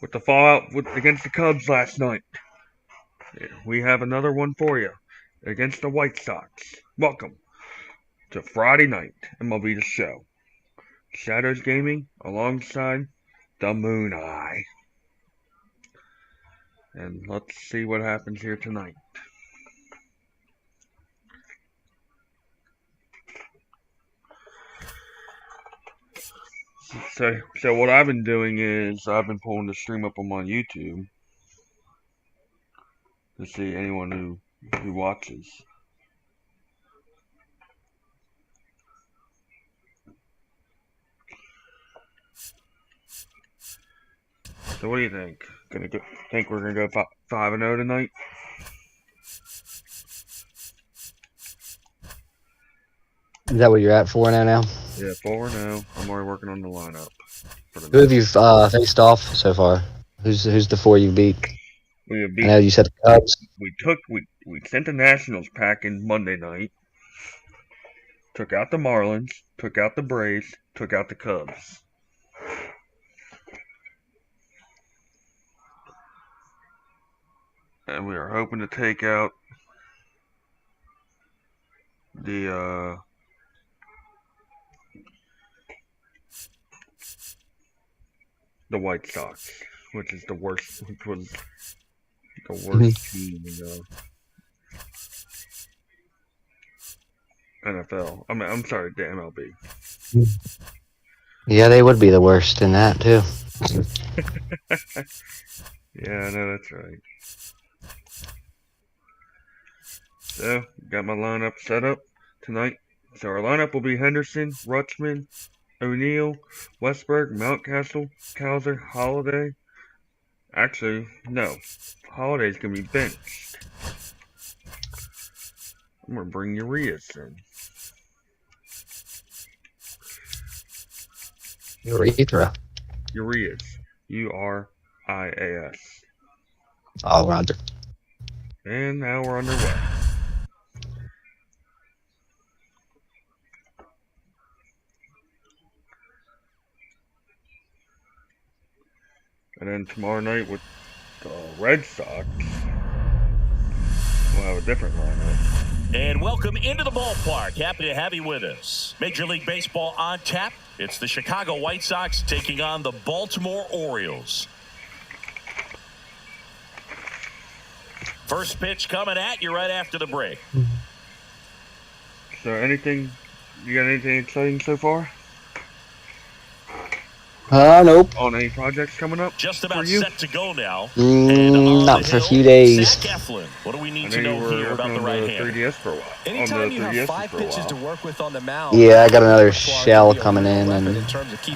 with the fallout against the Cubs last night. We have another one for you against the White Sox. Welcome to Friday night MLB The Show. Shadows Gaming alongside the Mooneye. And let's see what happens here tonight. So what I've been doing is I've been pulling the stream up on my YouTube to see anyone who watches. So what do you think? Think we're gonna go 5-0 tonight? Is that what you're at, 4-0 now? Yeah, 4-0. I'm already working on the lineup. Who have you faced off so far? Who's the four you beat? We have I know you said the Cubs. We sent the Nationals packing Monday night. Took out the Marlins. Took out the Braves. Took out the Cubs. And we are hoping to take out the White Sox, which was the worst team in the NFL. I'm sorry, the MLB. Yeah, they would be the worst in that too. Yeah, I know that's right. So, got my lineup set up tonight. So our lineup will be Henderson, Rutschman, O'Neill, Westberg, Mountcastle, Cowser, Holiday. Actually, no. Holiday's going to be benched. I'm going to bring Urias in. Urethra. Urias. Urias. Oh, Roger. And now we're underway. And then tomorrow night with the Red Sox, we'll have a different lineup. And welcome into the ballpark. Happy to have you with us. Major League Baseball on tap. It's the Chicago White Sox taking on the Baltimore Orioles. First pitch coming at you right after the break. So you got anything exciting so far? Nope. On any projects coming up? Just about set to go now. Not for a few days. Zach Eflin. What do we need to know here about the right hand? 3DS for a while. Anytime you have 5 pitches to work with on the mound. Yeah, I got another shell coming in, and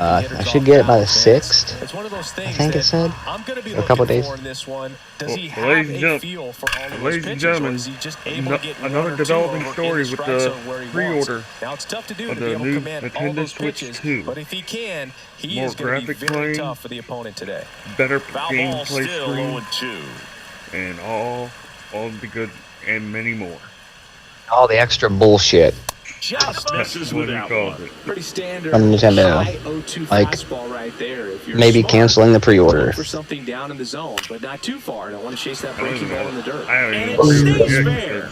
I should get it by the 6th. It's one of those things I think it said. I'm going to be a couple days. in this one. Does he Well, have a feel for all of those pitches, or is he just able to get another developing story with the pre-order Now it's tough to do of to be the able to new command all Nintendo those Switch pitches, 2. but if he can, he More is going to be graphic very playing, tough for the opponent today. better Foul ball gameplay still screen, 0-2. and all the good and many more. All the extra bullshit Just misses What with do you that call one. it? Pretty standard. from Nintendo. High 0-2 Like, fastball right there. If you're maybe smart, canceling the pre-order. look for something down in the zone, but not too far. Don't want to chase that breaking ball in the dirt. I haven't And even it pre-ordered stays yet, fair.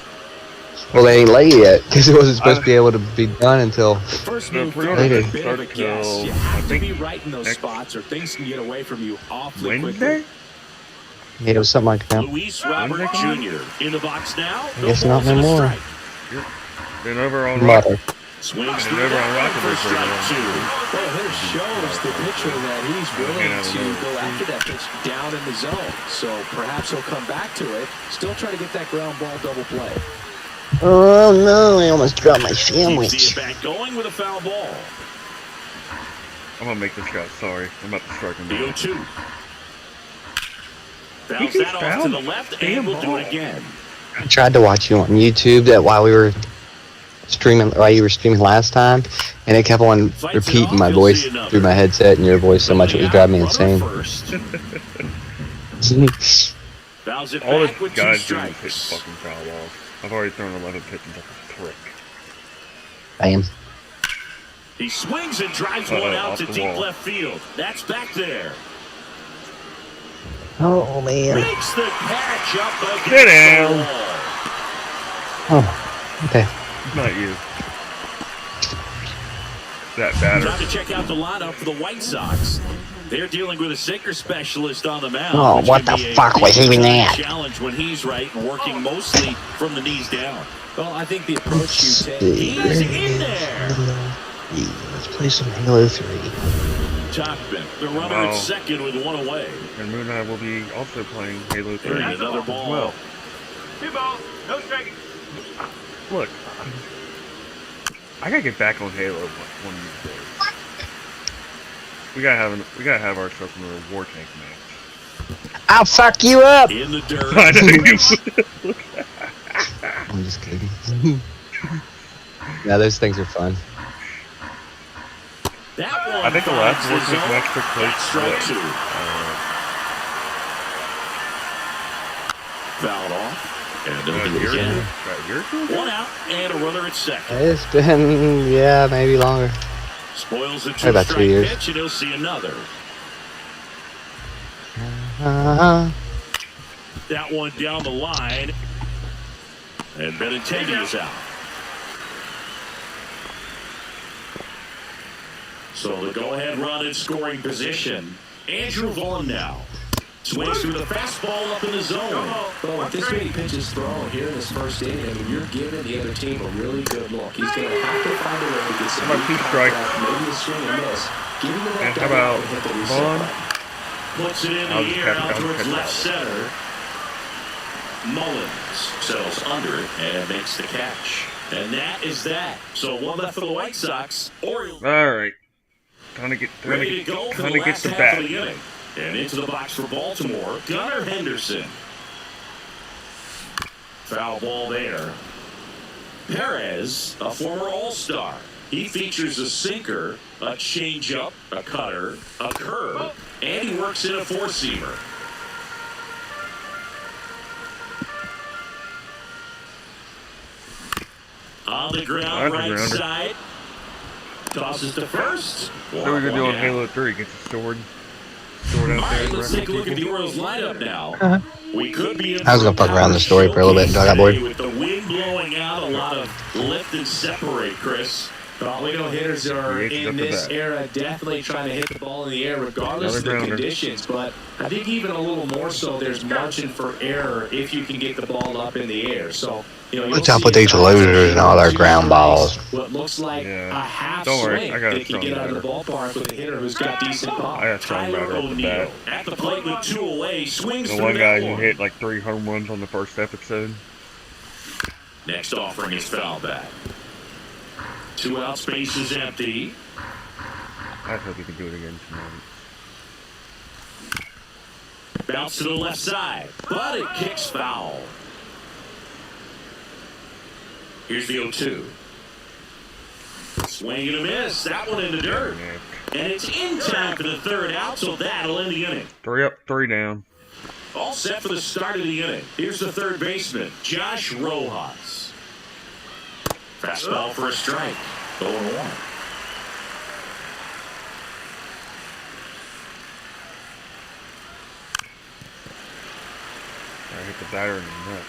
Well, they ain't late yet because it wasn't supposed to be able to be done until First No, move pre-order forward, a doesn't bit of a start guess. till, You I have to think, be right in those next spots, or things can get away from you awfully Wednesday? quickly. yeah, it was something like that. Luis Robert Jr. in the box now. I guess not no more. Then over on Mother. Swings Then through over on that Rocket for League strike later on. 2. Well, here shows the pitcher that he's willing to go after that pitch down in the zone. So perhaps he'll come back to it, still try to get that ground ball double play. Oh no, I almost dropped my Keeps the sandwich. at-bat going with a foul ball. I'm gonna make this guy sorry. I'm about to strike him The down. 0-2. He Bounce keeps that off to fouling the the left, damn and we'll do ball. it again. I tried to watch you on YouTube that while we were streaming, while you were streaming last time, and it kept on repeating my voice through my headset and your voice so much it was driving me insane. Fouls it All this back with 2 guy's doing is hitting strikes. fucking foul balls. I've already thrown 11 pitches like a prick. Bam. He swings and drives one out off to the deep wall. left field. That's back there. Oh, man. Makes the catch up against Sit down. the wall. Oh, okay. Not you. That batter. Time to check out the lineup for the White Sox. They're dealing with a sinker specialist on the mound. Oh, which what can the be a fuck was big even that? challenge when he's right and working mostly from the knees down. Well, I think the approach you take. He's in there. Let's play some Halo 3. Topman, the runner at second with one away. And Mooneye will be also playing Halo 3 And another as ball. well. 2 balls, no striking. Look, I gotta get back on Halo one of these days. We gotta have ourselves another war tank match. I'll fuck you up! In the dirt. I know you. I'm just kidding. Yeah, those things are fun. That one I think the last war finds tank zone. match took place. Strike two. Fouled off. And they'll do it again. About a year ago? One out and a runner at second. It's been, yeah, maybe longer. Spoils the Probably about 2 two-strike years. pitch, and he'll see another. That one down the line. And Benintendi is out. So the go-ahead run in scoring position. Andrew Vaughn now. Swings through the fastball up in the zone. Well, with this many pitches thrown here in this first inning, I mean, you're giving the other team a really good look. He's going to have to find a way to get some How about two strikes? maybe a swing and miss. Giving him that And how double about and hit the reset Vaughn? button. Puts it in I'll the just air catch- out I'll towards catch left that. center. Mullins settles under it and makes the catch. And that is that. So one left for the White Sox. Orioles Alright. Time to get ready to go for the last the half bat. of the inning. And into the box for Baltimore, Gunnar Henderson. Foul ball there. Perez, a former All-Star. He features a sinker, a changeup, a cutter, a curve, and he works in a four-seamer. On the ground, right side. Tosses to first. What are we gonna do on Halo 3? Get the sword out All there. right, let's take a look at the Orioles lineup now. We could be in I was gonna fuck around the story for a little bit until I got bored. with the wind blowing out, a lot of lift and separate, Chris. Well, we know hitters are He in hits this the era definitely trying to hit the ball in the air regardless of the Another grounder. conditions. But I think even a little more so, there's margin for error if you can get the ball up in the air. So, you know, What's up with these losers and all their ground balls? What looks like Yeah. a half Don't worry, swing I got a they can strong get out of the batter. ballpark with a hitter who's got decent pop. I got strong batter Tyler off the bat. O'Neill at the plate with two away, swings The through one guy that who one. hit like 3 home runs on the first episode. Next offering is foul back. 2 out, space is empty. I hope he can do it again tonight. Bounce to the left side, but it kicks foul. Here's the 0-2. Swing and a miss. That one in the dirt. And it's in time for the third out, so that'll end the inning. 3 up, 3 down. All set for the start of the inning. Here's the third baseman, Josh Rojas. Fastball for a strike. 0-1. I hit the batter in the nuts.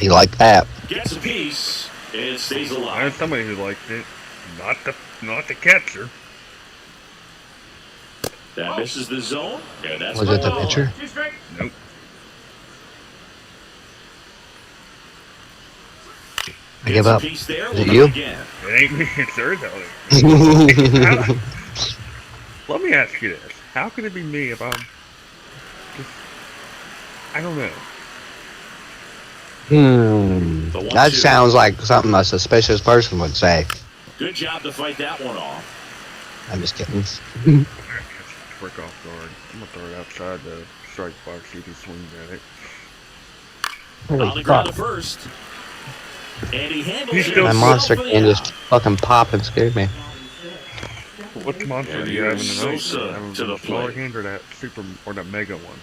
You like that? Gets a piece and stays I had alive. somebody who liked it. Not the catcher. That misses the zone, and that's Was it the ball. pitcher? 2 strikes. Nope. I give Gets a up. piece there. Is it We'll you? go again. It ain't me. It's Arizona. Let me ask you this. How could it be me if I'm just... I don't know. That sounds like something a suspicious person would say. Good job to fight that one off. I'm just kidding. Work off guard. I'm gonna throw it outside the strike box, see if he swings at it. On the Holy ground fuck. to first. And he handles He's it still- My himself monster for the can out. just fucking pop and scare me. What monster And do you have in the here's night? Sosa Having to the smaller plate. hand or that super or that mega one?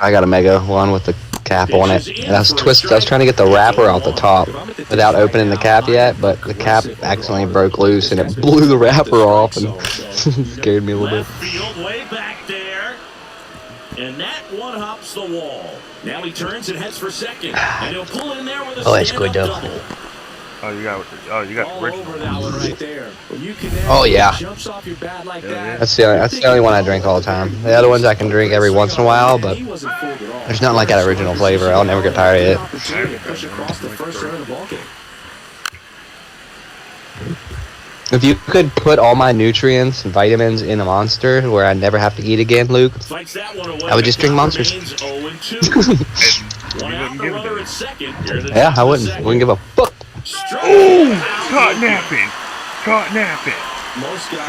I got a mega one with the cap on it. And I was trying to get the wrapper off the top without opening the cap yet, but the cap accidentally broke loose and it blew the wrapper off and scared me a little bit. Left field way back there. And that one hops the wall. Now he turns and heads for second. And he'll pull in there with a stand-up double. Oh, you got the over that one right there. When you Oh yeah. Jumps off your bat like that. That's the only one I drink all the time. The other ones I can drink every once in a while, but there's nothing like that original flavor. I'll never get tired of it. If you could put all my nutrients and vitamins in a Monster where I never have to eat again, Luke, I would just drink Monsters. Yeah, I wouldn't give a fuck. Ooh, caught napping. Most guys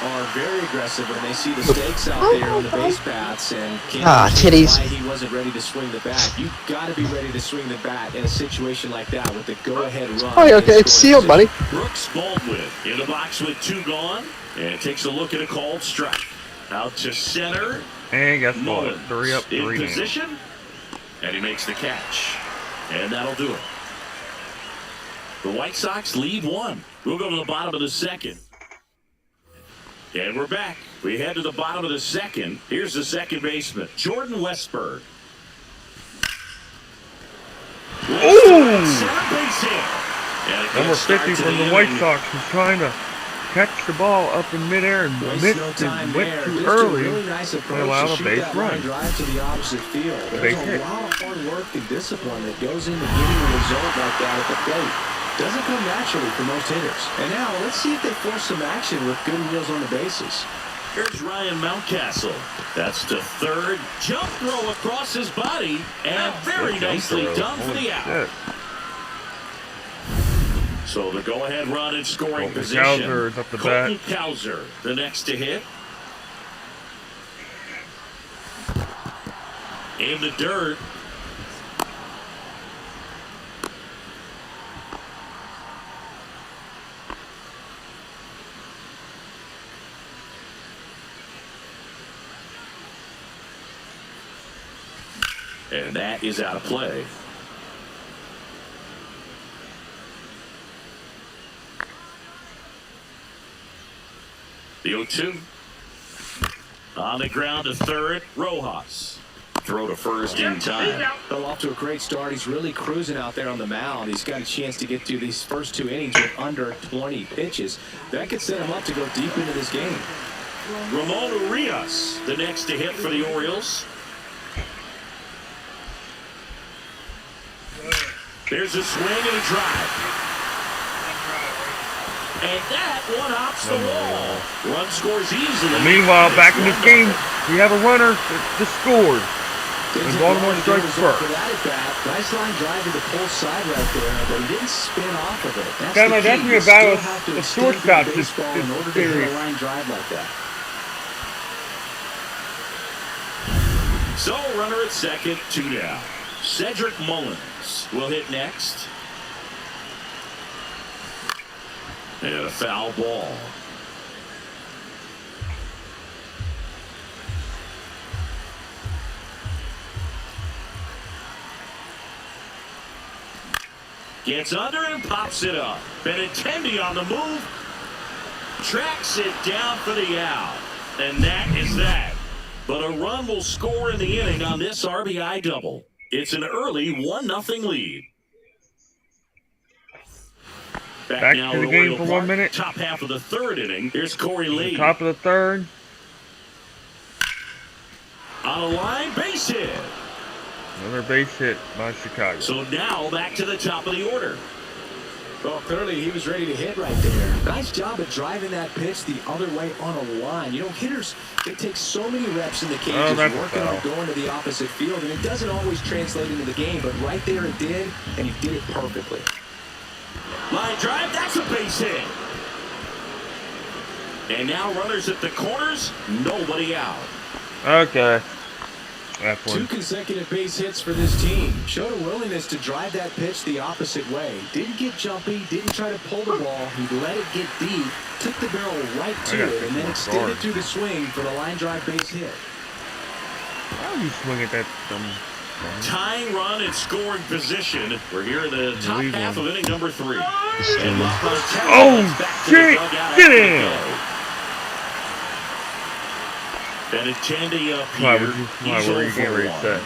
are very aggressive when they see the stakes out there on the base paths and can't titties. why he wasn't ready to swing the bat. You've got to be ready to swing the bat in a situation like that with the go-ahead run. Oh, yeah, okay, it's sealed, buddy. Brooks Baldwin in the box with 2 gone and takes a look at a called strike. Out to center. And guess what? 3 up, 3 in down. position, and he makes the catch. And that'll do it. The White Sox lead 1. We'll go to the bottom of the second. And we're back. We head to the bottom of the second. Here's the second baseman, Jordan Westberg. Ooh! Number 50 from the White Sox was trying to catch the ball up in midair and missed and went too early and allowed a base run. Drive to the opposite field. Base There's hit. a lot of hard work and discipline that goes into getting a result like that at the plate. Doesn't come naturally for most hitters. And now let's see if they force some action with good wheels on the bases. Here's Ryan Mountcastle. That's the third jump throw across his body, and very nicely done for the out. So the go-ahead run in scoring position. Cowser is up the bat. Colton Cowser, the next to hit. In the dirt. And that is out of play. The 0-2. On the ground to third, Rojas. Throw to first in time. Well, off to a great start. He's really cruising out there on the mound. He's got a chance to get through these first 2 innings with under 20 pitches. That could set him up to go deep into this game. Ramon Urias, the next to hit for the Orioles. There's a swing and a drive. And that one hops the wall. Run scores easily. Meanwhile, back in this game, we have a runner that just scored. And Baltimore strikes first. Nice line drive to the pull side right there, but he didn't spin off of it. That's me about the shortstop this in order to hit series. a line drive like that. So runner at second, 2 down. Cedric Mullins will hit next. And a foul ball. Gets under and pops it up. Benintendi on the move. Tracks it down for the out. And that is that. But a run will score in the inning on this RBI double. It's an early 1-0 lead. Back now to the at game Oriole for Park, 1 minute. Top half of the third inning. Here's Corey Lee. Top of the third. On a line base hit. Another base hit by Chicago. So now back to the top of the order. Well, clearly he was ready to hit right there. Nice job of driving that pitch the other way on a line. You know, hitters, they take so many reps in the cages working on going to the opposite field, and it doesn't always translate into the game, but right there it did, and he did it perfectly. Line drive, that's a base hit. And now runners at the corners, nobody out. Okay. 2 consecutive base hits for this team. Showed a willingness to drive that pitch the opposite way. Didn't get jumpy, didn't try to pull the ball. He let it get deep, took the barrel right to it, and then extended through the swing for the line drive base hit. Why are you swinging that Tying run and scoring position. We're here in the top half of inning number 3. And oh, shit! Get in! Benintendi up Why here. were you getting ready to say?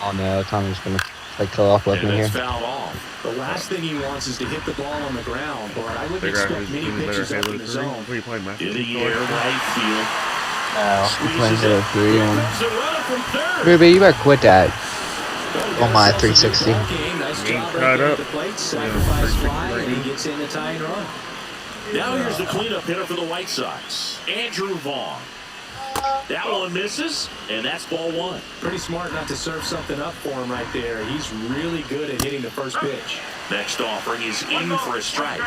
Oh no, Tommy's gonna like cut off with me here. Fouled off. The last thing he wants is to hit the ball on the ground, but I wouldn't expect many pitches up in the zone. What are you playing, man? In the air, right field. No, I'm playing Halo 3 on. Comes the runner from third. Ruby, you better quit that. On my 360. Nice job tied right up. the plate. Sacrifice fly, and he gets in the tying run. Now here's the cleanup hitter for the White Sox, Andrew Vaughn. That one misses, and that's ball 1. Pretty smart not to serve something up for him right there. He's really good at hitting the first pitch. Next offering is in for a strike.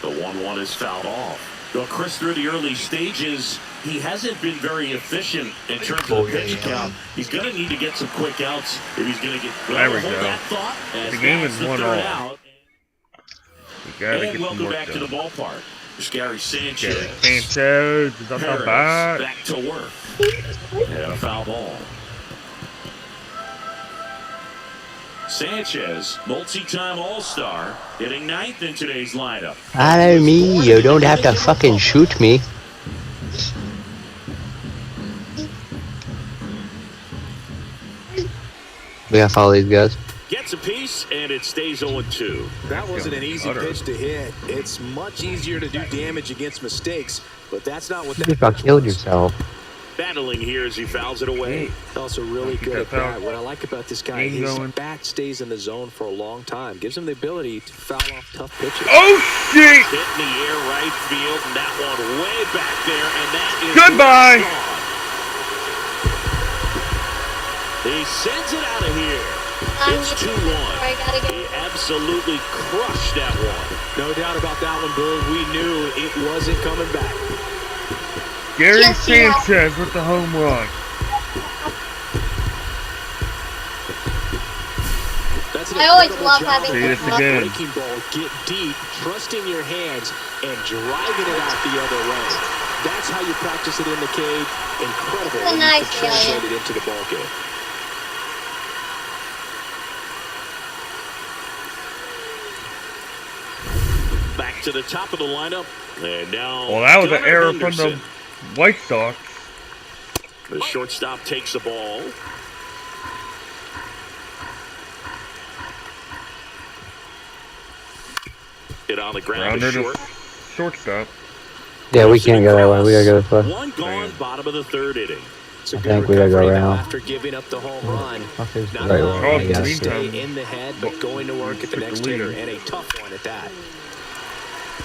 The 1-1 is fouled off. Well, Chris, through the early stages, he hasn't been very efficient in terms of the pitch count. He's going to need to get some quick outs if he's going to get. There we go. That thought The game is 1-1. Out. And welcome back to the ballpark. There's Gary Sanchez. Sanchez is up the bat. Back to work. And a foul ball. Sanchez, multi-time All-Star, hitting 9th in today's lineup. I know me, you don't have to fucking shoot me. We gotta follow these guys. Gets a piece, and it stays 0-2. That wasn't an easy pitch to hit. It's much easier to do damage against mistakes, but that's not what You just about killed yourself. Battling here as he fouls it away. Also really good at that. What I like about this guy, his bat stays in the zone for a long time. Gives him the ability to foul off tough pitches. Oh, shit! Hit in the air right field, and that one way back there, and that is goodbye! He sends it out of here. It's 2-1. He absolutely crushed that one. No doubt about that one, Boone. We knew it wasn't coming back. Gary Sanchez with the home run. I always love having this again. Breaking ball, get deep, trusting your hands, and driving it out the other way. That's how you practice it in the cage. Incredible when you can translate it into the ball game. Back to the top of the lineup. And now, well, that was an error from the White Sox. The shortstop takes the ball. Hit on the ground to short. Shortstop. Yeah, we can't go that way. We gotta go this way. One gone, bottom of the 3rd inning. I think we gotta go around. After giving up the home run, not Right, only well, stay in the head, but going to work at the next hitter, and a tough one at that.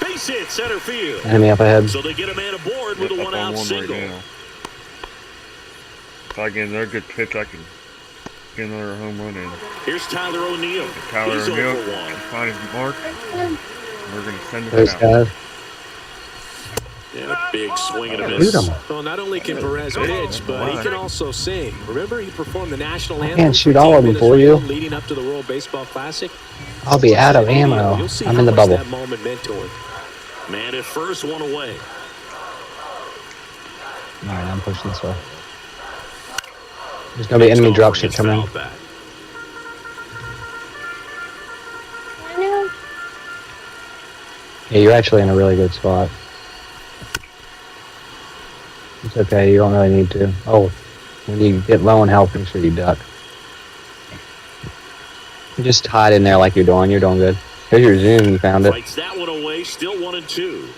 Base hit center field. Enemy up ahead. So they get a man aboard with a 1-out single. Right, if I get another good pitch, I can get another home run in. Here's Tyler O'Neill. Tyler He's O'Neill over 1. find his mark. We're going to send it Those out. guys. Yeah, a big swing and a miss. Shoot him. Well, not only can Perez pitch, but he can also sing. Remember, he performed the national anthem. Can't shoot all of them for you. Leading up to the World Baseball Classic. I'll be out of ammo. I'm in the bubble. That moment meant to him. Man at first, one away. Alright, I'm pushing this way. There's gonna be enemy drop shit coming. Yeah, you're actually in a really good spot. It's okay, you don't really need to. Oh, when you get low on health, make sure you duck. You just hide in there like you're doing good. Here's your zoom, you found it. Fights that one away, still 1-2.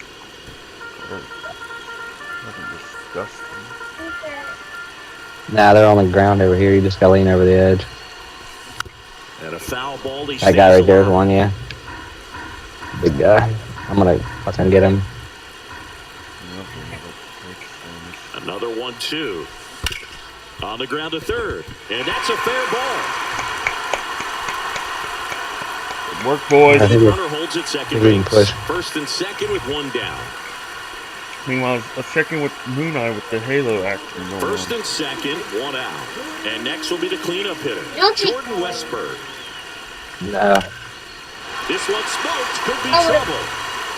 Nah, they're on the ground over here, you just gotta lean over the edge. And a foul ball. That guy right there is one, yeah. Big guy. I'm gonna fucking get him. Another 1-2. On the ground to third. And that's a fair ball. Good work, boys. The runner holds at second base. Push. First and second with one down. Meanwhile, let's check in with Mooneye with the Halo action going First on. and second, one out. And next will be the cleanup hitter, Jordan Westberg. No. This one smoked, could be trouble.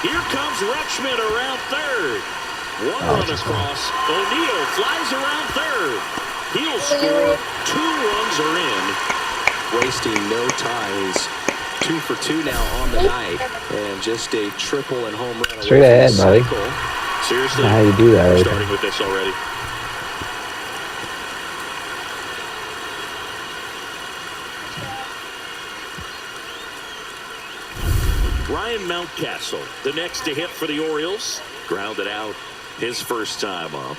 Here comes Rutschman around third. One run across. O'Neill flies around third. He'll score. 2 runs are in. Wasting no time. He's 2 for 2 now on the night. And just a triple and home run. Straight ahead, buddy. Seriously? How you do that? Starting with this already. Ryan Mountcastle, the next to hit for the Orioles. Grounded out his first time up.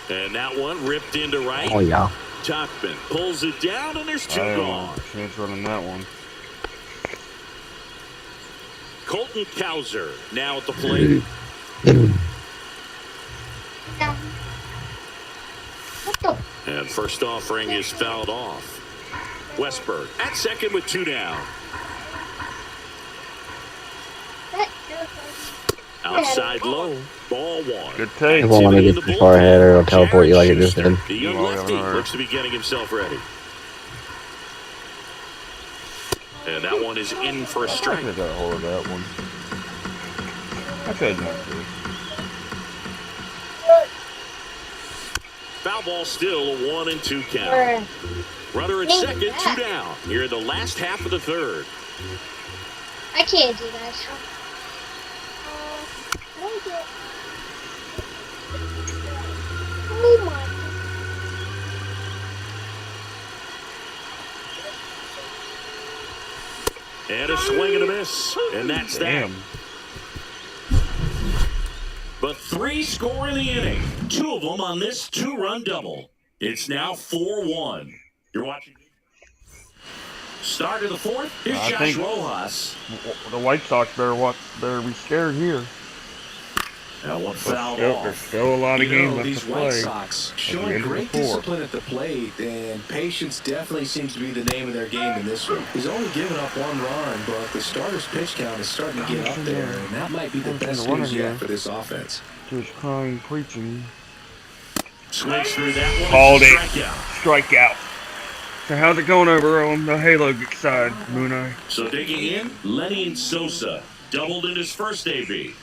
And that one ripped into right. Oh, yeah. Tuckman pulls it down, and there's 2 gone. Chance running that one. Colton Cowser now at the plate. And first offering is fouled off. Westberg at second with 2 down. Outside low, ball 1. Good take. I won't want to get too far ahead or it'll teleport you like it just did. The young lefty looks to be getting himself ready. And that one is in for a strike. I got a hold of that one. I tried not to. Foul ball still a 1-2 count. Runner at second, 2 down. Here in the last half of the third. I can't do that. Oh my. And a swing and a miss. And that's that. But 3 score in the inning. 2 of them on this 2-run double. It's now 4-1. You're watching. Start of the 4th. Here's Josh Rojas. The White Sox better be scared here. That one fouled off. There's still a lot of games left these to play. White Sox showing great discipline at the plate, and patience definitely seems to be the name of their game in this one. He's only given up 1 run, but the starter's pitch count is starting to get up there, and that might be the best news yet for this offense. Just crying, preaching. Swings through that one. Called it. Strikeout. So how's it going over on the Halo side, Mooneye? So digging in, Lenny Sosa doubled in his first AB.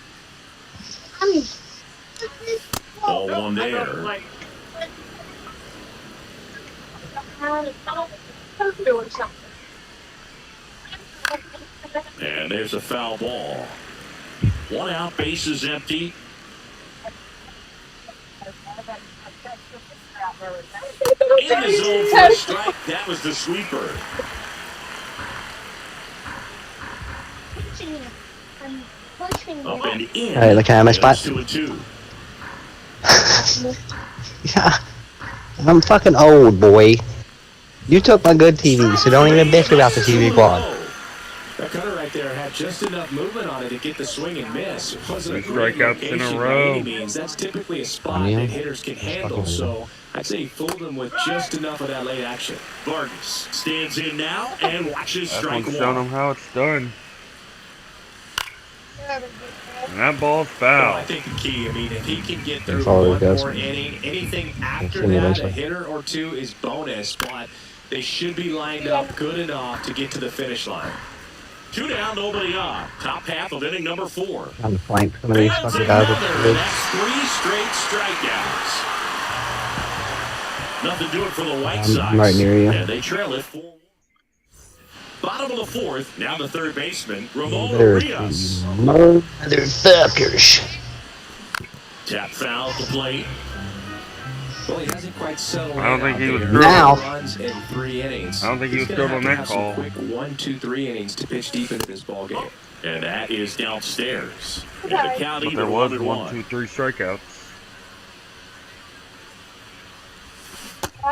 Ball 1 there. And there's a foul ball. 1 out, bases empty. In the zone for a strike. That was the sweeper. Up and in. Hey, look at my spot. 2-2. Yeah. I'm fucking old, boy. You took my good TV, so don't even bitch about the TV quad. That cutter right there had just enough movement on it to get the swing and miss. It wasn't a strikeouts in a row. That's typically a spot that hitters can handle, so I'd say he fooled them with just enough of that late action. Vargas stands in now and watches strike 1. Showing them how it's done. And that ball's foul. Well, I think the key, if he can get through 1 more inning, anything after that, a hitter or 2 is bonus, but they should be lined up good enough to get to the finish line. 2 down, nobody on. Top half of inning number 4. I'm flanked some of these fucking guys with the That's 3 straight strikeouts. Nothing to it for the White Sox. I'm right near you. And they trail it 4-1. Bottom of the 4th, now the third baseman, Ramon Rios. Motherfuckers. Tap foul at the plate. Well, he hasn't quite settled. I don't think he was runs in 3 innings. I don't think he was good on that call. Quick 1, 2, 3 innings to pitch deep into this ball game. And that is downstairs. And the count But either there was 1-1. 1, 2, 3 strikeouts.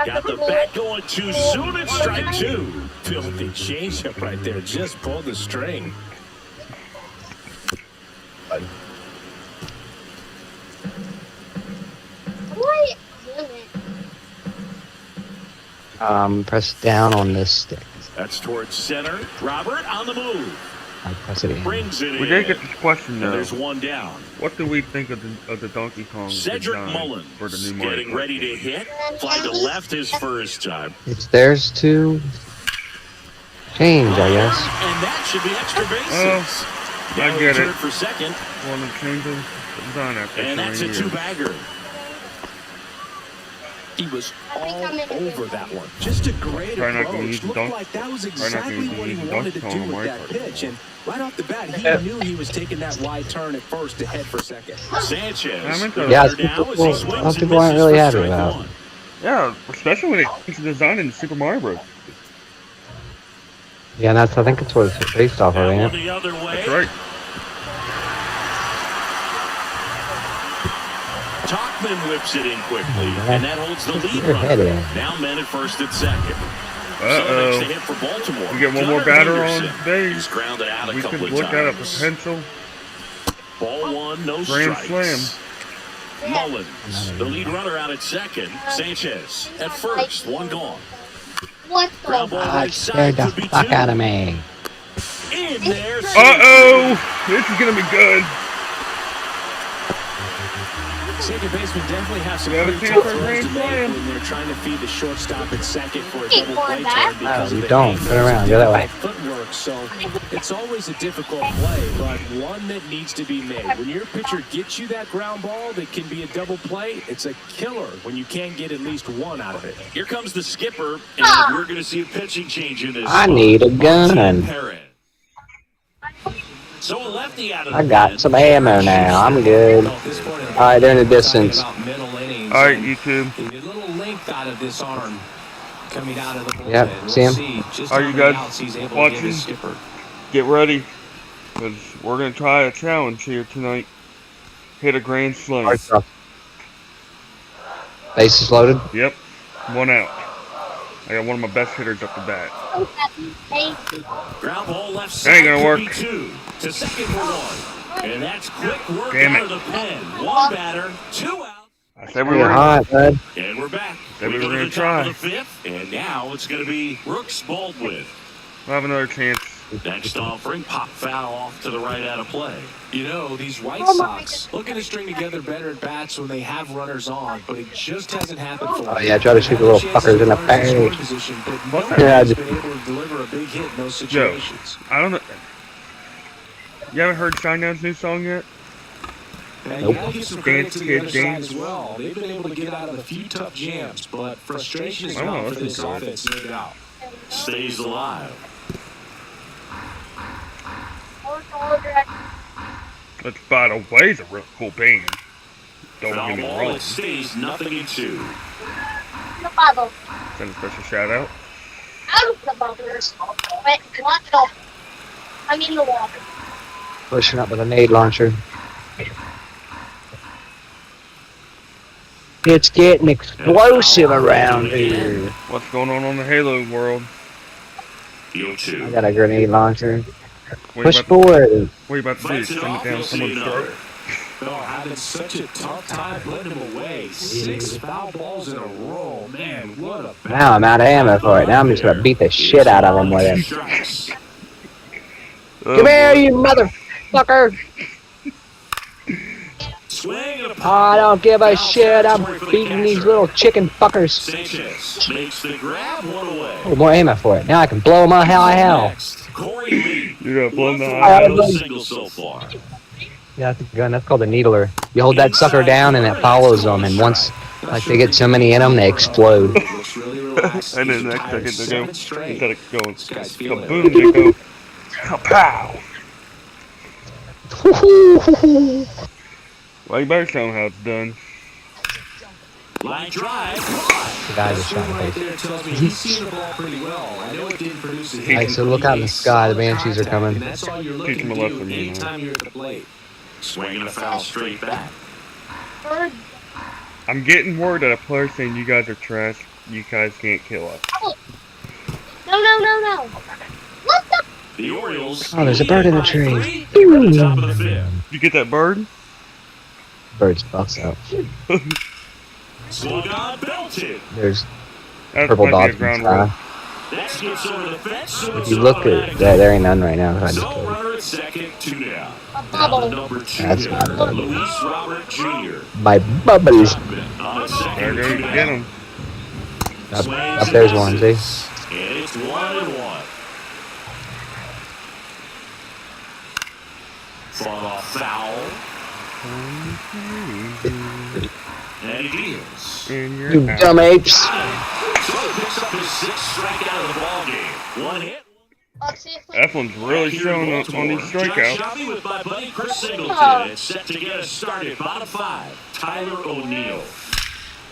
Got the bat going too soon at strike 2. Filthy changeup right there. Just pulled the string. What? Press down on this stick. That's towards center. Robert on the move. I press it in. Brings it in. We did get this question And though. there's 1 down. What do we think of the Donkey Kong Cedric design Mullins for the new Mario getting Kart? ready to hit. Fly to left his first time. It's theirs to change, I guess. And that should be extra bases. I get it. For second. Want to change him? Done after And that's a two-bagger. He was all over that one. Just a great approach. Looked like that was exactly what he wanted to do with that pitch. And right off the bat, he knew he was taking that wide turn at first to head for second. Sanchez. Yeah, some people aren't really happy about. Yeah, especially when it's designed in Super Mario Bros. Yeah, I think that's what it's based off of, ain't it? That's right. Talkman whips it in quickly, and that holds the lead runner. Now men at first and second. Uh-oh. So hit for Baltimore. We get one more batter on base. He's grounded out a we couple could of look at a times. potential Ball one, no grand strikes. slam. Mullins, the lead runner out at second. Sanchez at first, one gone. What Ground the? ball Ah, right it scared side the could be fuck two. out of me. In there. Uh-oh! This is going to be good. Second baseman definitely have some You have a pretty chance tough for a throws to grand make slam. when they're trying to feed the shortstop at second for a Keep double play going back. turn because Oh, of you the don't. angles Turn around. and Go that way. footwork. So it's always a difficult play, but one that needs to be made. When your pitcher gets you that ground ball that can be a double play, it's a killer when you can't get at least one out of it. Here comes the skipper, and we're going to see a pitching change in this. I need a gun. Perez. So a lefty out of the I got pen. some ammo now. I'm good. Alright, they're in the distance. Alright, YouTube. A little length out of this arm coming out of the bullpen. Yep, We'll see him? see just Are how you many guys outs he's able to watching? give his skipper. Get ready, because we're going to try a challenge here tonight. Hit a grand slam. Bases loaded. Yep, one out. I got one of my best hitters up the bat. Ground ball left That side. ain't gonna could work. be two. To second for one. And that's quick work Damn out it. of the pen. One batter, two out. I said we You're were hot, bud. And we're back. Said we go were to gonna the top try. of the fifth. And now it's going to be Brooks Baldwin. We'll have another chance. Next offering, pop foul off to the right out of play. You know, these White Oh my Sox looking to string together better at bats when they have runners on, but it just hasn't happened for them. Oh, yeah, try to shoot the little fuckers in the face. Position, but What's no that? Yeah, one's I been able to deliver a big hit in those Joe, situations. I don't know. You haven't heard Shinedown's new song yet? And Nope. you gotta give some credit to the Dance other Kid side Dance. as well. They've been able to get out of a few tough jams, but frustration is I don't know, mounting for that's this good. offense, no doubt. Stays alive. Which, by the way, is a real cool band. Don't Foul get me ball, wrong. it stays 0-2. The bubble. Send a special shout out. Out of the bubble. Wait, what? No. I'm in the water. Pushing up with a nade launcher. It's getting explosive around here. What's going on the Halo world? Field I two. got a grenade launcher. What Push you about, forward. what you about to do? Fights it Send it off, down you'll see someone's another. throat? Oh, having such a tough time putting him away. 6 foul balls in a row. Man, what a Now I'm out of ammo for it. Now I'm just gonna beat the shit out of him with it. Strikes. Oh, Come here, boy. you motherfucker! Swing and a Oh, I don't give a shit. I'm beating these little chicken fuckers. Sanchez makes the grab, one away. Oh, more ammo for it. Now I can blow them all hell to hell. Next, Corey Lee. You're gonna blow in the One high for out. no singles so far. Yeah, that's a gun. That's called a needler. You hold that sucker down and it follows them. And once, like, they get so many in them, they explode. looks really relaxed. And then He's the next retired second they go, 7 straight. instead of going This guy's feeling it. kaboom, they go kapow. Well, you better tell them how it's done. Line drive. The guy just shot in the Right face. there tells me he's seen the ball pretty well. I know it didn't produce a hit. Alright, so look out in the sky. The Banshees are coming. And that's all you're Teach looking him to a do lesson, you know. anytime you're at the plate. Swinging a foul straight back. Bird. I'm getting word that a player saying you guys are trash. You guys can't kill us. No. What the? The Orioles. Oh, there's a bird in the tree. lead by 3. We're at the top of the fifth. You get that bird? Birds bust out. Swung on, belted. There's That purple might be dots a in the ground rule. sky. That skips over the fence. So If you look at that, there ain't none right now. So I just So killed it. runner at second, 2 down. A Now the bubble. number 2 That's hitter, not a bubble. Luis Robert Jr. My bubbles. On a There second, goes 2 to get down. him. Up there's one, see? And it's 1-1. Fought off foul. And he deals. You dumb apes. So he picks up his 6th strikeout of the ball game. 1 hit. Eflin's really showing up on these strikeouts. Josh Shelby with my buddy Chris Singleton. It's set to get us started. Bottom 5. Tyler O'Neill.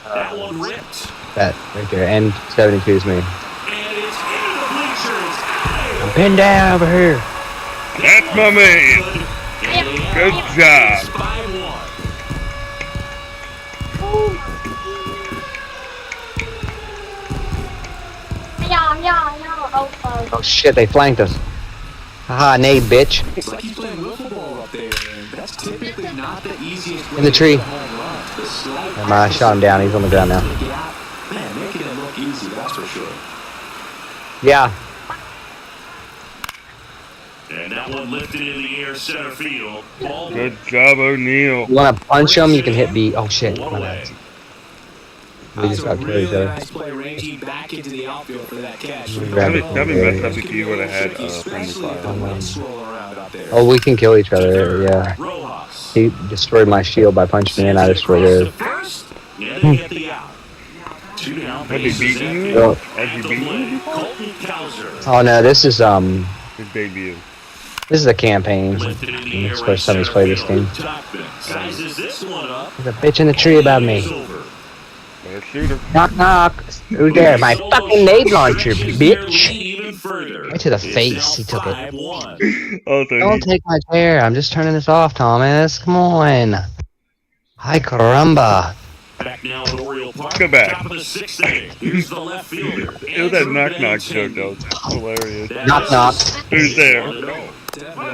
That one ripped. That right there. And 72 is me. And it's into the bleachers. I'm pinned down over here. That's my man. Good job. 5-1. Oh shit, they flanked us. Haha, nade, bitch. It's like he's playing wiffle ball up there, and that's typically not the easiest way In the tree. to hit a home run. The slight I shot him down. He's on the ground now. Man, making it look easy, that's for sure. Yeah. And that one lifted in the air center field. Ball Good job, O'Neill. You want to punch him? You can hit B. Oh shit. one My away. bad. We just got killed each other. Nice play, Rangy, back into the outfield for that catch. That'd be messed up if you would have had friendly Especially if the fire. wind's swirling around out there. Oh, we can kill each other. Yeah. Rojas. He destroyed my shield by punching me, and I destroyed his. First, yeah, they get the out. 2 down. Have they beaten you? Oh. Have you beaten you? Colton Cowser. Oh no, this is His debut. this is a campaign. Lifted in the air It's the right first time he's center played this field. game. Topman sizes this one up. There's a bitch in the tree about me. Over. Better shoot her. Knock knock. Who's there? My fucking nade launcher, bitch. Even further. Right to the It's face, he now took it. 5-1. Oh, so Don't take my chair. I'm just turning this off, Thomas. Come on. Hi, caramba. Back now at Oriole Park. Go back. Top of the 6th inning. Here's the left fielder. It was that Andrew knock knock Benintendi. joke though. It's hilarious. Knock knock. Who's there? 1-0.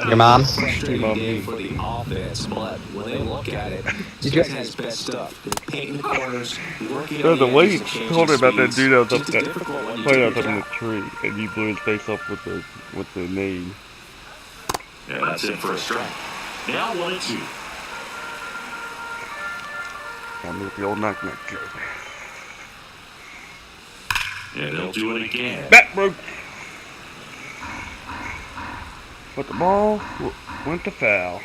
Your mom? Frustrating Mom. game for the offense, but when they look at it, Did this you- guy has best stuff. Painting the corners, working So on the way edges you and changing told her about that speeds. dude that was up Just that difficult when you played do up your in the job. tree and you blew his face up with the nade. Yeah, that's it for a strike. Now 1-2. Got me with the old knock knock joke. And they'll do it again. Back broke. But the ball went to foul.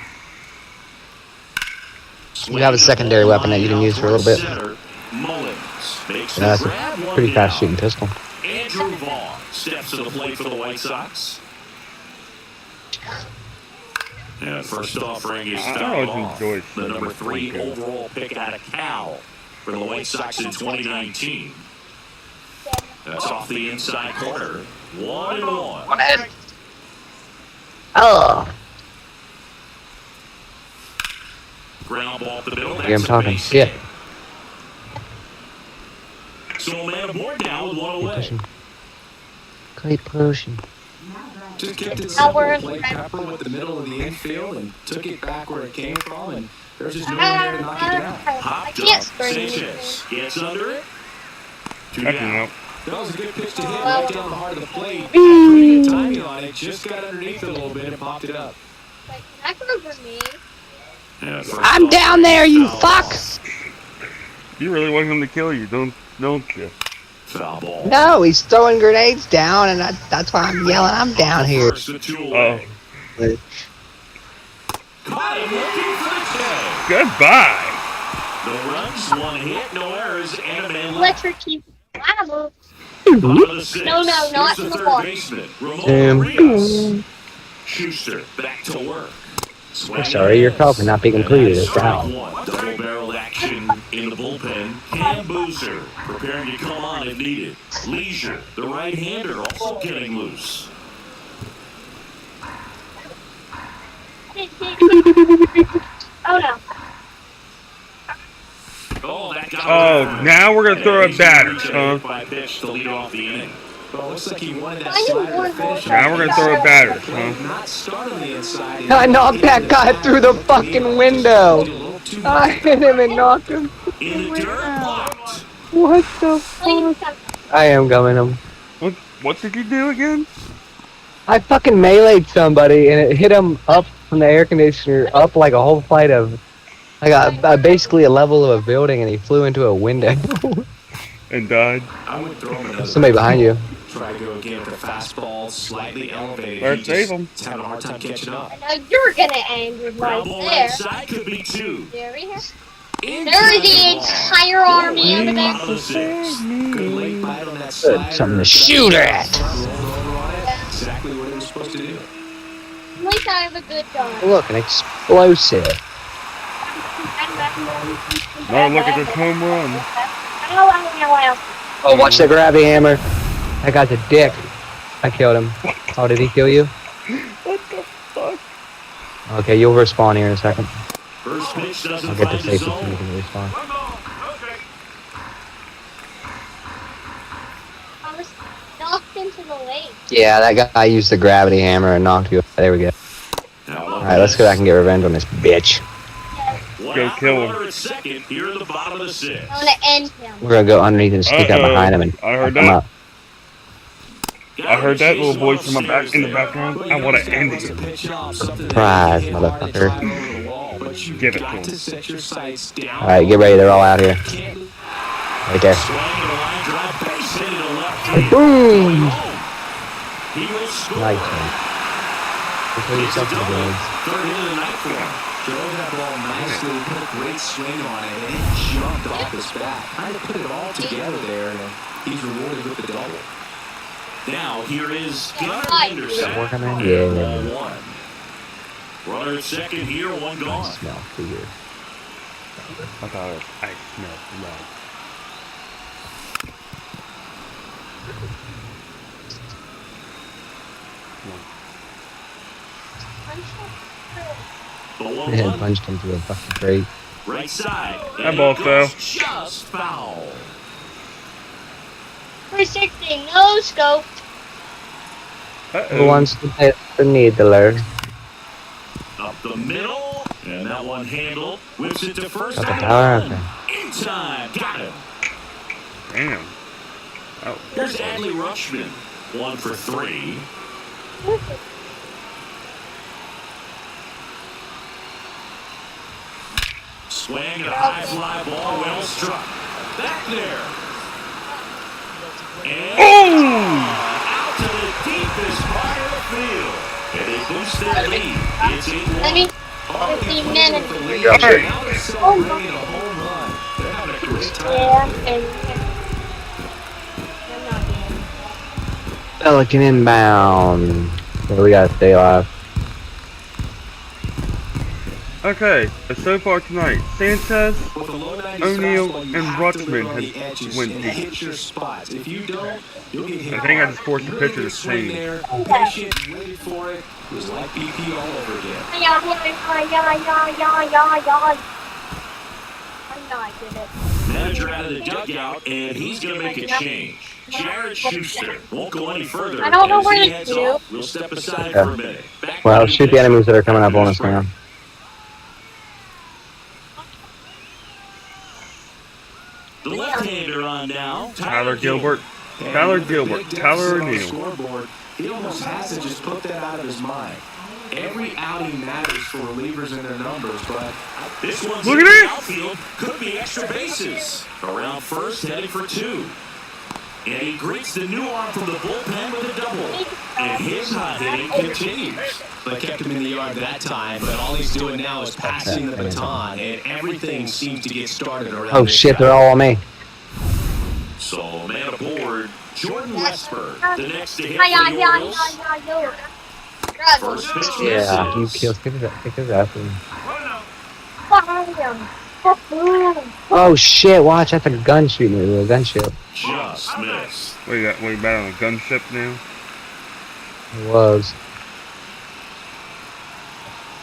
You have a secondary weapon that you can use for a little bit. Center, Mullins makes Yeah, that's the grab, a one pretty fast down. shooting pistol. Andrew Vaughn steps to the plate for the White Sox. And first offering is I fouled always off. enjoyed The number that. 3 overall pick out of Cal for the White Sox in 2019. That's off the inside corner. 1-1. Oh. Ground ball up the middle. Yeah, I'm That's a talking base shit. hit. So a man aboard now with 1 Keep away. pushing. Keep pushing. Just kept it Now simple. we're in Played the- Pepper with the middle of the infield and took it back where it came from, and there's just no one there to knock it down. I Hopped can't up. spring anything. Sanchez gets under it. 2 Backing down. up. That was a good pitch to hit right down the heart of the plate. Pretty good timing on it. Just got underneath it a little bit and popped it up. Like, that could have been me. And first I'm down there, you foul fuck! ball. You really want him to kill you, don't you? Foul ball. No, he's throwing grenades down, and that's why I'm yelling. I'm down here. First and 2 away. Caught him looking for the tag. Goodbye. No runs, 1 hit, no errors, and a man left. Electrocute. Wow. Bottom of the 6th. No, no, not Here's the in the third ball. baseman, Ramon Rios. Schuster back to work. I'm sorry, your call cannot be completed. It's Strike out. 1. Double-barreled action in the bullpen. Cam Boozer preparing to come on if needed. Leisure, the right-hander, also getting loose. Oh no. Oh, that got Oh, now we're gonna throw a batter, huh? By pitch to lead off the inning. Well, it looks like he wanted that I slider didn't to finish. Now we're gonna throw a batter, Play huh? not start on the inside. I knocked that guy through the fucking window. I hit him and knocked him. In the dirt, blocked. What the fuck? I am going him. What did you do again? I fucking meleeed somebody and it hit him up from the air conditioner, up like a whole flight of, like basically a level of a building, and he flew into a window. And died. I would throw him another. Somebody behind you. Try to go again with the fastball slightly elevated. Let's save him. He's having a hard time catching up. I know you're gonna end with right Ground ball there. right side could be 2. There we go. Inside There's the ball. entire army over there. Bottom of the 6th. Good late bite on that slider. Something to shoot at. Exactly what it was supposed to do. At least I have a good gun. Look, an explosive. Oh, look at this home run. Oh, watch the gravity hammer. That guy's a dick. I killed him. Oh, did he kill you? What the fuck? Okay, you'll respawn here in a second. First pitch doesn't I'll get the find the safety so you zone. can respawn. One ball, no strike. I was knocked into the lake. Yeah, that guy used the gravity hammer and knocked you. There we go. Alright, let's go back and get revenge on this bitch. Go kill him. At second, here in the bottom of the 6th. I want to end him. We're gonna go underneath and sneak up behind him and I heard fuck him that. up. I heard that little voice in the background. I want to end him. Surprise, motherfucker. Give it to him. Alright, get ready. They're all out here. Right there. Boom! Nice one. Put yourself in the games. Third hit of the night for him. Drove that ball nicely, put a great swing on it, and it jumped off his bat. Trying to put it all together there, and he's rewarded with the double. Now here is Gunnar Hi. Henderson. Working in? Yeah. Ball 1. Runner at second here, 1 I gone. smell fear. I thought it was I smell blood. The Yeah, 1-1. punched him through a fucking crate. Right side. That And ball it goes fell. just foul. 360, no scope. Who Uh-oh. wants to hit the needler? Up the middle. And that one handled. Whips it to first. Got the and power one. out there. In time. Got him. Damn. Oh. Here's Adley Rutschman. 1 for 3. Swing and a high fly ball, well struck. Back there. And out to the deepest part of the field. And they boost their lead. It's 8-1. I mean, Already 15 playing minutes. with the lead. All right. Now they're celebrating a home run. They're having a great time. Yeah, and I'm not being. Pelican inbound. So we gotta stay alive. Okay, so far tonight, Sanchez, With a low 90s O'Neal, fastball, you and have to Rutschman live on has the edges went and deep. hit your spots. If you don't, you'll get hit I think I hard. just forced the Really pitcher good to swing change. there, patient, waited for it. It was like BP all over again. Yeah. I'm not good at. Manager out of the dugout, and he's going to make a change. Jared Schuster won't go any further. I don't know As where he to heads do. off, we'll step aside Yeah. for a minute. Back Well, to shoot the enemies that are coming up on us now. The left-hander on now. Tyler Gilbert, And Tyler with the Gilbert, big deficit Tyler on the O'Neal. scoreboard, he almost has to just put that out of his mind. Every outing matters for relievers and their numbers, but This one's Look in at the it! outfield. Could be extra bases. Around first, heading for 2. And he greets the new arm from the bullpen with a double. And his hot hitting continues. They kept him in the yard that time, but all he's doing now is passing the baton, and everything seems to get started around Oh this shit, guy. they're all on me. So, man aboard, Jordan Westberg, the next to hit for the Orioles. First pitch Yeah, you misses. kick his ass. Run out. Oh shit, watch, that's a gun shooting me with a gun shield. Just missed. What you got? What you about on a gunship now? It was.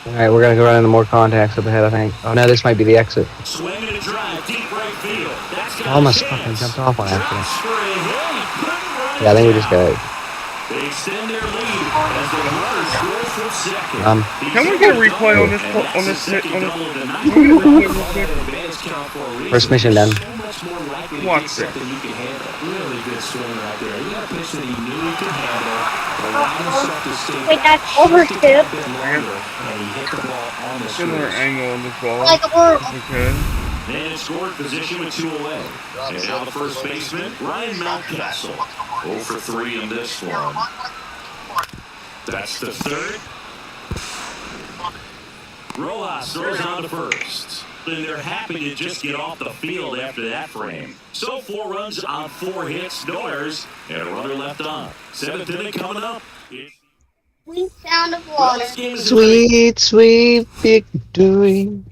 Alright, we're gonna go run into more contacts up ahead, I think. Oh no, this might be the exit. Swing and a drive, deep right field. That's got I almost a chance. fucking jumped off on accident. Just for a hit, he couldn't run Yeah, I think we it just down. got They extend their lead as the runner scores from second. Can we get a replay on this? On this? First mission done. Watch it. Really good swing right there. He got a pitch that he knew he could handle. Allowed himself to stay Wait, that's just a overtip. bit longer, and he hit the ball on the Similar switch. angle on this ball. Like a world. Okay. Man in scored position with 2 away. And now the first baseman, Ryan Mountcastle. 0 for 3 in this one. That's the third. Rojas throws on to first. And they're happy to just get off the field after that frame. So 4 runs on 4 hits, no errors, and a runner left on. 7th inning coming up. Sweet sound of water. Sweet, sweet victory.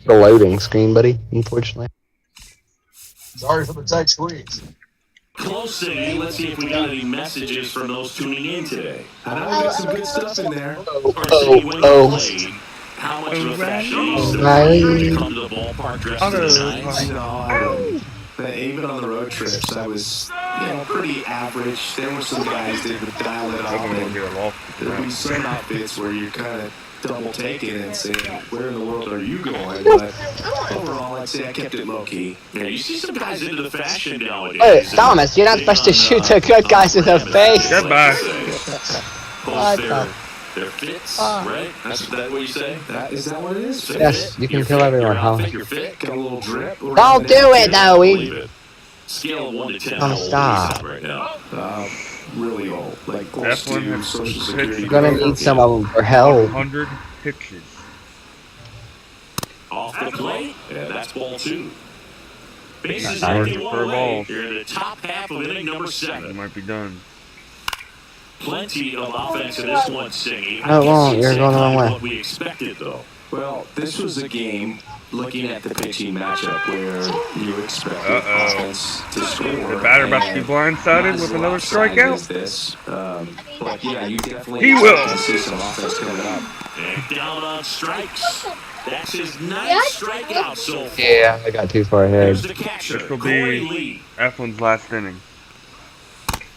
The loading screen, buddy, unfortunately. Sorry for the tight squeeze. Close singing. Let's see if we got any messages from those tuning in today. I know we got some good stuff in there. Or see when you played. How much of a fashionista when you come to the ballpark dressed to the nines? No, but even on the road trips, I was, pretty average. There were some guys that would dial it up, and there'd be some outfits where you kind of double take it and say, where in the world are you going? But overall, I'd say I kept it low key. Yeah, you see some guys into the fashion nowadays. Hey, Thomas, you're not supposed to shoot the good guys in the face. Goodbye. Post their fits, right? That's what you say? Is that what it is? Yes, you can tell everyone how. Your fit, Got a little drip. Don't do it, Noe. Scale of 1 to 10. Oh, how old stop. is he right now? Really old. Like close That's one to that's Social pitched. Security. You're gonna need some of them for hell. 100 pitches. Off the plate, and that's ball 2. Bases Nice. empty, For one a away. ball. You're in the top half of inning number You 7. might be done. Plenty of offense in this one, Singy. No, it won't. You're going the wrong way. What we expected, though. Well, this was a game, looking at the pitching matchup, where you expect offense to score. The batter about to be blindsided with another strikeout. But yeah, you definitely He will. to see some offense coming up. And down on strikes. That's his 9th strikeout so far. Yeah, I got too far ahead. Here's the catcher, This will Corey be Lee. Eflin's last inning.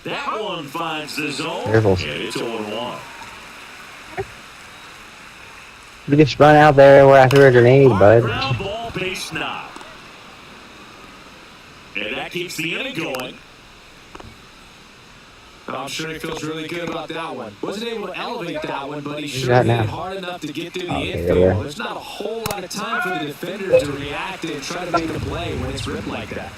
That one finds the zone, Careful. and it's 0-1. You just run out there and we're after a grenade, bud. Ground ball, base knob. And that keeps the inning going. I'm sure he feels really good about that one. Wasn't able to elevate that one, but he sure got hit now? it hard enough to get through the Okay, infield. yeah. There's not a whole lot of time for the defender to react and try to make a play when it's ripped like that.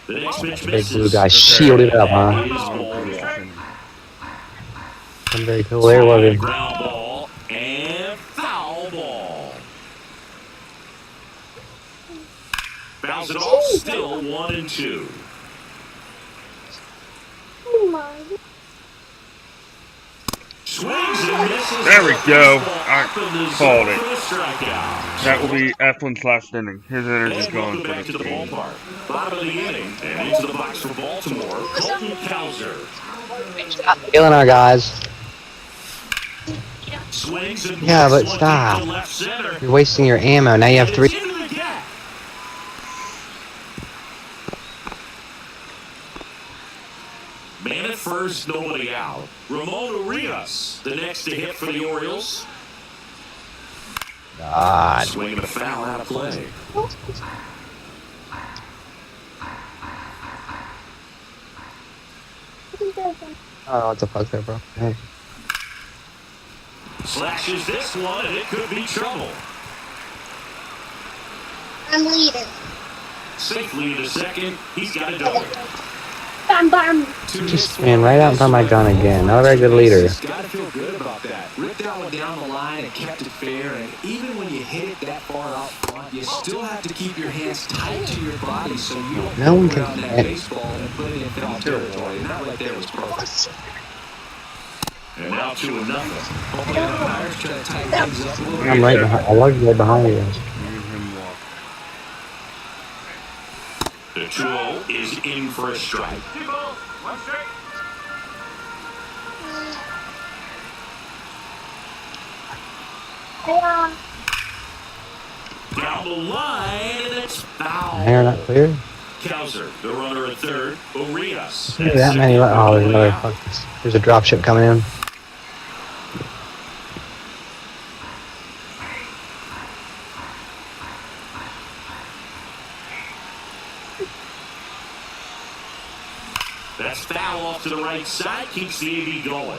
The next pitch Big misses. blue guy shielded up, huh? It is ball 1. I'm very cool there, wasn't it? Ground ball and foul ball. Fouls it off, still 1-2. Swings and misses. There we go. I called it. For the strikeout. That will be Eflin's last inning. His energy's And gone welcome for back to this the game. ballpark. Bottom of the inning and into the box for Baltimore. Colton Cowser Killing our guys. swings and Yeah, but misses one stop. deep to left center. You're wasting your ammo. Now you have And 3. it's into the gap. Man at first, nobody out. Ramon Urias, the next to hit for the Orioles. God. Swinging a foul out of play. Oh, what the fuck there, bro? Hey. Slashes this one, and it could be trouble. I'm leading. Safely to second. He's got a double. Bam, bam. Just ran right out in front of my gun again. Not a very good leader. Got to feel good about that. Ripped that one down the line and kept it fair. And even when you hit it that far out front, you still have to keep your hands tight to your body so you don't No one go can- around that baseball and put it in foul territory. Not like there was perfect. And now 2-0. Hopefully the Pirates try to tighten things up a little I'm bit. right behind. I was right behind you. Leave him walk. The 2-0 is in for a strike. 2 balls, 1 strike. Down the line, and it's foul. Hair not clear. Cowser, the runner at third. Urias. Look at that many. Oh, there's another. There's a drop ship coming in. That's outside keeps the AB going.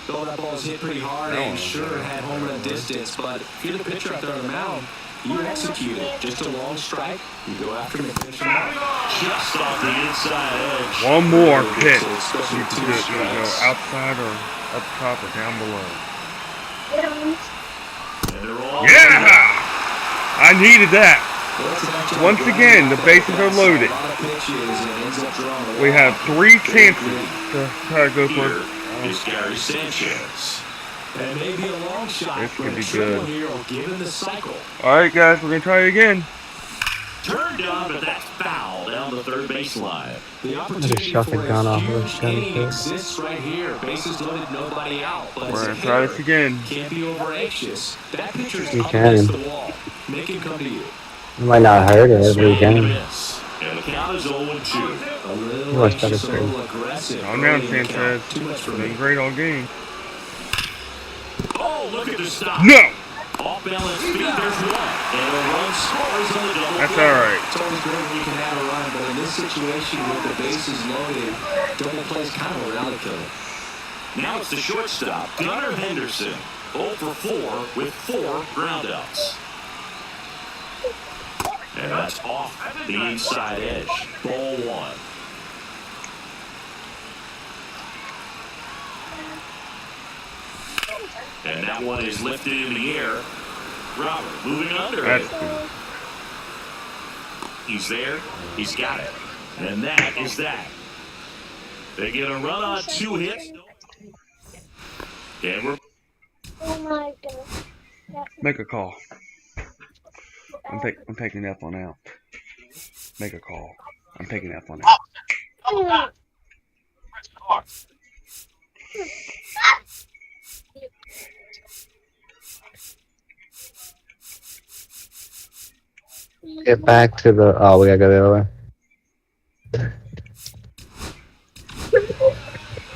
Though that ball's hit pretty hard and sure had home run distance, but if you're the pitcher out there on the mound, you execute it. Just a long strike, you go after him and finish him off. Just off the inside edge. One more pitch. Especially You two can strikes. go outside or up top or down below. And they're all Yeah! I needed that. Once again, the bases are loaded. We have 3 chances to try to go for Here is Gary Sanchez. And maybe a long shot, This could but be a triple good. here will give him the cycle. Alright guys, we're going to try it again. Turned on, but that's foul down the third baseline. The opportunity shot for had gone a off huge of the inning gun. exists right here. Bases loaded, nobody out. But We're as a going to try this hitter, again. can't be over anxious. That pitcher's You up can. against the wall. Make him come to you. You might not hurt it every Swing and a game. miss. And the count is 0-2. A little Much anxious, better a little aggressive. Calm down, early in the count. Sanchez. Too much for Been me. great all game. Oh, look at the stop. No! Off balance feet, there's one. And a run scores on the double That's play. alright. It's always great when you can have a run, but in this situation with the bases loaded, double play is kind of a rally killer. Now it's the shortstop, Gunnar Henderson. 0 for 4 with 4 groundouts. And that's off the inside edge. Ball 1. And that one is lifted in the air. Robert moving under That's it. good. He's there. He's got it. And that is that. They get a run on 2 hits. And we're Oh my god. Make a call. I'm taking that one out. Make a call. I'm taking that one out. Get back to the. Oh, we gotta go the other way.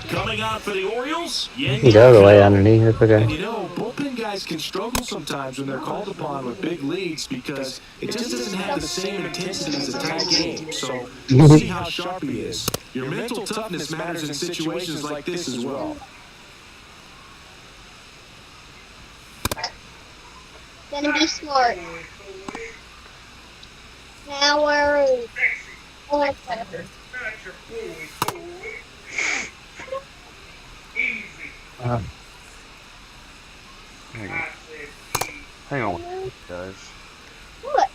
coming out for the Orioles. You can go the way underneath. It's And okay. you know, bullpen guys can struggle sometimes when they're called upon with big leads because it just doesn't have the same intensity as a tight game. So we'll see how sharp he is. Your mental toughness matters in situations like this as well. Gonna be smart. Now we're going for Hang on, guys. what?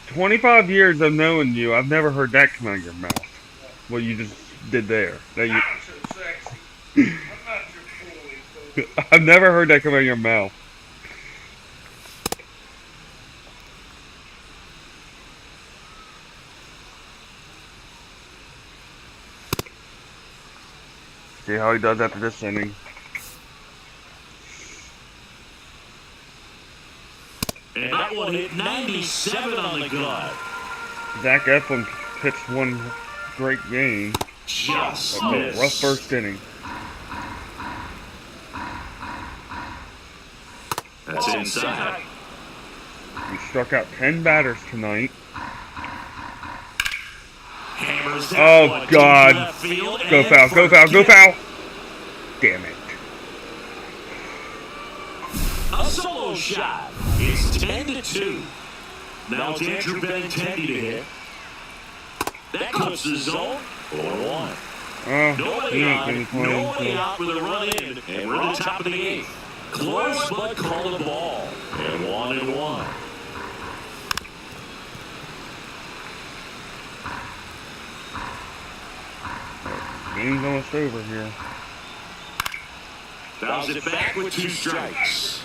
25 years of knowing you, I've never heard that come out of your mouth. What you just did there. That you, I've never heard that come out of your mouth. See how he does after this inning. And that one hit 97 on the gut. Zach Eflin pitched one great game. Just A missed. rough first inning. That's inside. He struck out 10 batters tonight. Hammers that Oh, one deep God. left field Go and foul, go foul, go forget foul! Damn it. A solo shot. It's 10-2. Now it's Andrew Benintendi to hit. That clips the zone. 4-1. Oh, Nobody he ain't on, gonna play. nobody out with a run in, and we're at the top of the 8th. Close but call the ball. And 1-1. Game's almost over here. Fouls it back with 2 strikes.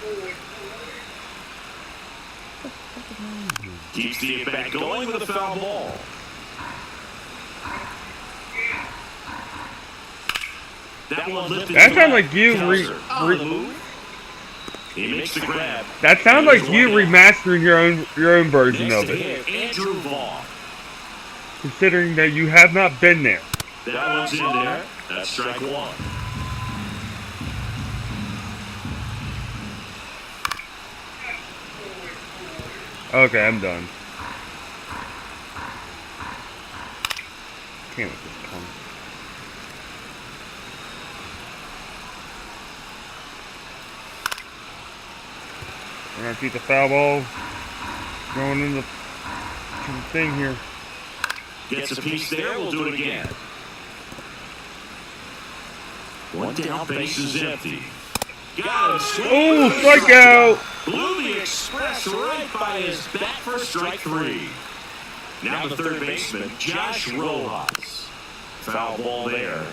Keeps the at-bat going with a foul ball. That one lifted. That to sounds left. like you Kelsner on the move. He makes the grab. That sounds like you remastering your own version Next of to it. hit, Andrew Vaughn. Considering that you have not been there. That one's in there. That's strike 1. Okay, I'm done. Can't with this one. We're going to keep the foul ball going in the thing here. Gets a piece there. We'll do it again. One down, base is empty. Got him. Oh, strikeout! Blew the express right by his bat for strike 3. Now the third baseman, Josh Rojas. Foul ball there.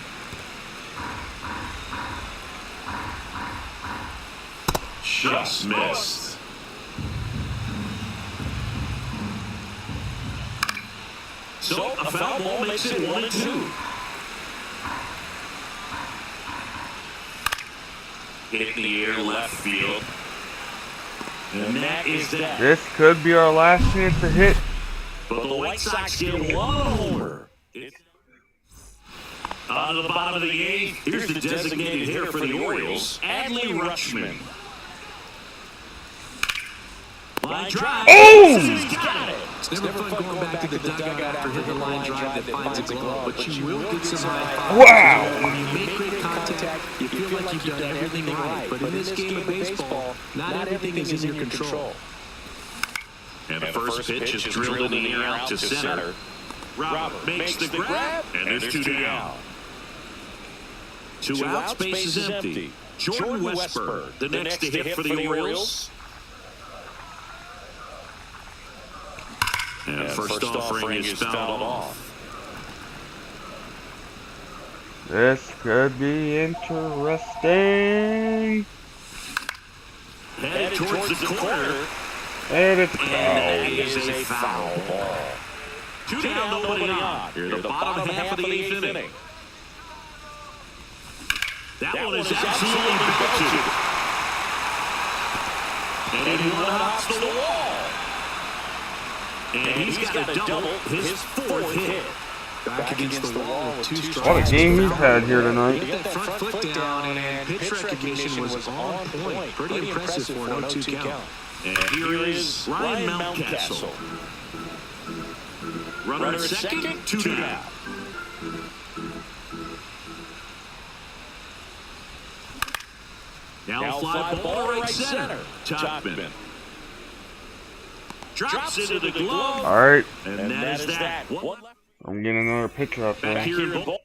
Just missed. So a foul ball makes it 1-2. Hit in the air left field. And that is that. This could be our last chance to hit. But the White Sox get one homer. On to the bottom of the 8th. Here's the designated hitter for the Orioles, Adley Rutschman. Line drive. Oh! He's got it. It's never fun going back to the dugout after hitting a line drive that finds a glove, but you will get some high fives. Wow! When you make great contact, you feel like you've done everything right. But in this game of baseball, not everything is in your control. And the first pitch is drilled in the air out to center. Robert makes the grab, and there's 2 down. 2 outs, base is empty. Jordan Westberg, the next to hit for the Orioles. And first offering is fouled off. This could be interesting. Headed towards the corner. And it's And that is a foul ball. 2 down, nobody on. Here the bottom half of the 8th inning. That one is absolutely belted. And he hops to the wall. And he's got a double, his 4th hit. Back against the wall with 2 strikes. what a game he's had here tonight. Get that front foot down, and pitch recognition was on point. Pretty impressive for an 0-2 count. And here is Ryan Mountcastle. Runner at second, 2 down. Now fly ball right center. Topman drops into the glove. All right, And that is that. One left. I'm getting another pitcher out Back there. here in ball.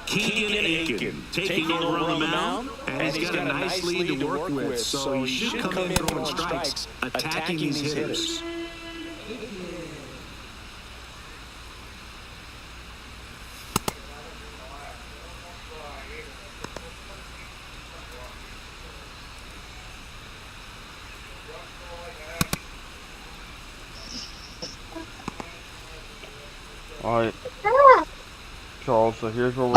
Keegan Aiken taking over on the mound. And he's got a nice lead to work with, so he should come in throwing strikes, attacking these hitters. All right, Ah, Charles. So here's what we're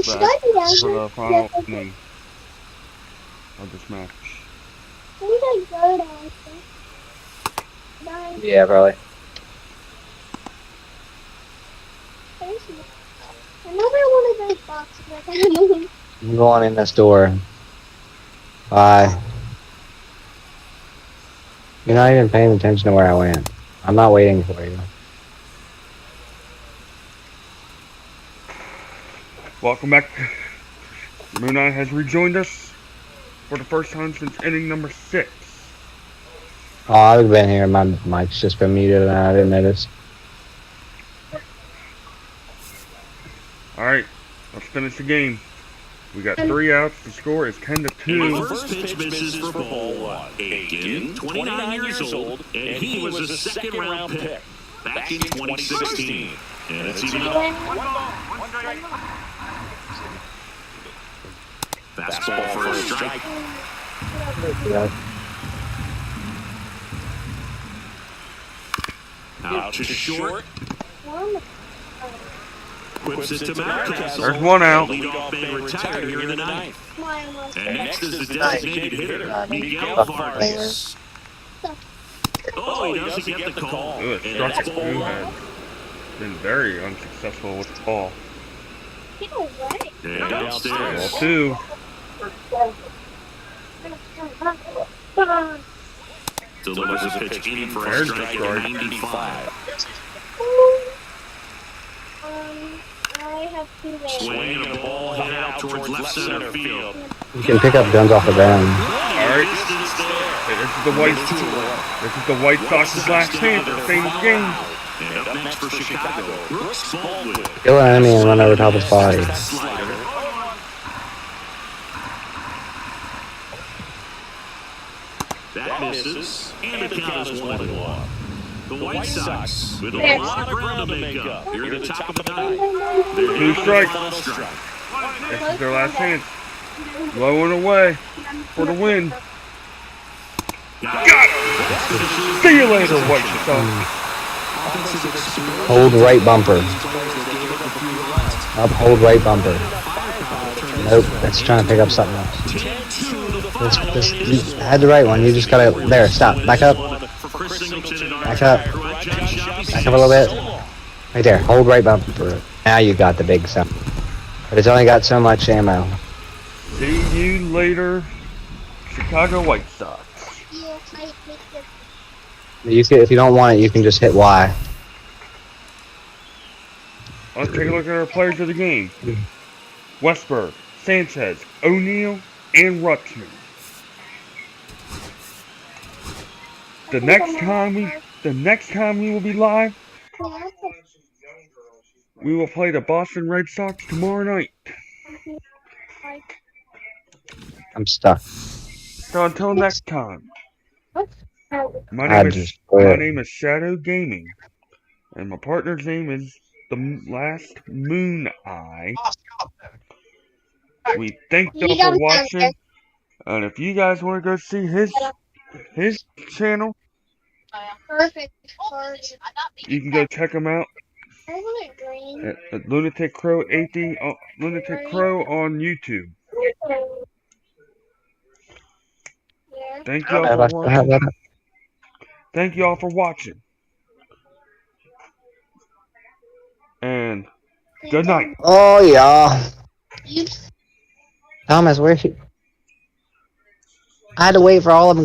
should I be down for here? the final inning of this match. Should I go down here? Bye. Yeah, probably. There's another one of those boxes that I moved. I'm going in this door. Bye. You're not even paying attention to where I went. I'm not waiting for you. Welcome back. Mooneye has rejoined us for the first time since inning number 6. Oh, I've been here. My mic's just been muted and I didn't notice. All right, let's finish the game. We got 3 outs. The score is 10-2. The first pitch misses for ball 1. Aiken, 29 years old, and he was a second-round pick back in 2016. And it's even up. Fastball for a strike. Yeah. Out to short. Whips it to Mountcastle. There's 1 out. Leadoff man retired here in the 9th. And next is the designated hitter, Miguel Fuck Vargas. Oh, he doesn't get the call. Good. And that's Struck ball 2 1. has been very unsuccessful with the ball. Get away. And Ball downstairs. 2. Delivers a pitch in for a There's strike the at strike. 95. I have two there. Swing and a ball hit out towards left center field. You can pick up guns off the ground. Alright. Hey, this is the White Sox's last chance to save the game. And up next for Chicago, Brooks Baldwin. Kill an enemy and run over top of his body. That misses, and the count is 1-1. The White Sox with a lot of ground to make up here at the top of the ninth. Two strikes. This is their last chance. Low and away for the win. Got it! See you later, White Sox. Hold right bumper. Up, hold right bumper. Nope, that's trying to pick up something else. You had the right one. You just gotta. There, stop. Back up. Back up. Back up a little bit. Right there. Hold right bumper. Now you got the big stuff. But it's only got so much ammo. See you later, Chicago White Sox. You can, if you don't want it, you can just hit Y. Let's take a look at our players of the game. Westberg, Sanchez, O'Neal, and Rutschman. The next time we will be live, we will play the Boston Red Sox tomorrow night. I'm stuck. So until next time, my name is Shadow Gaming, and my partner's name is the last Mooneye. We thank y'all for watching, and if you guys want to go see his channel, you can go check him out at Lunatic Crow 18, Lunatic Crow on YouTube. Thank y'all for watching. Thank y'all for watching. And good night. Oh yeah. Thomas, where? I had to wait for all of them.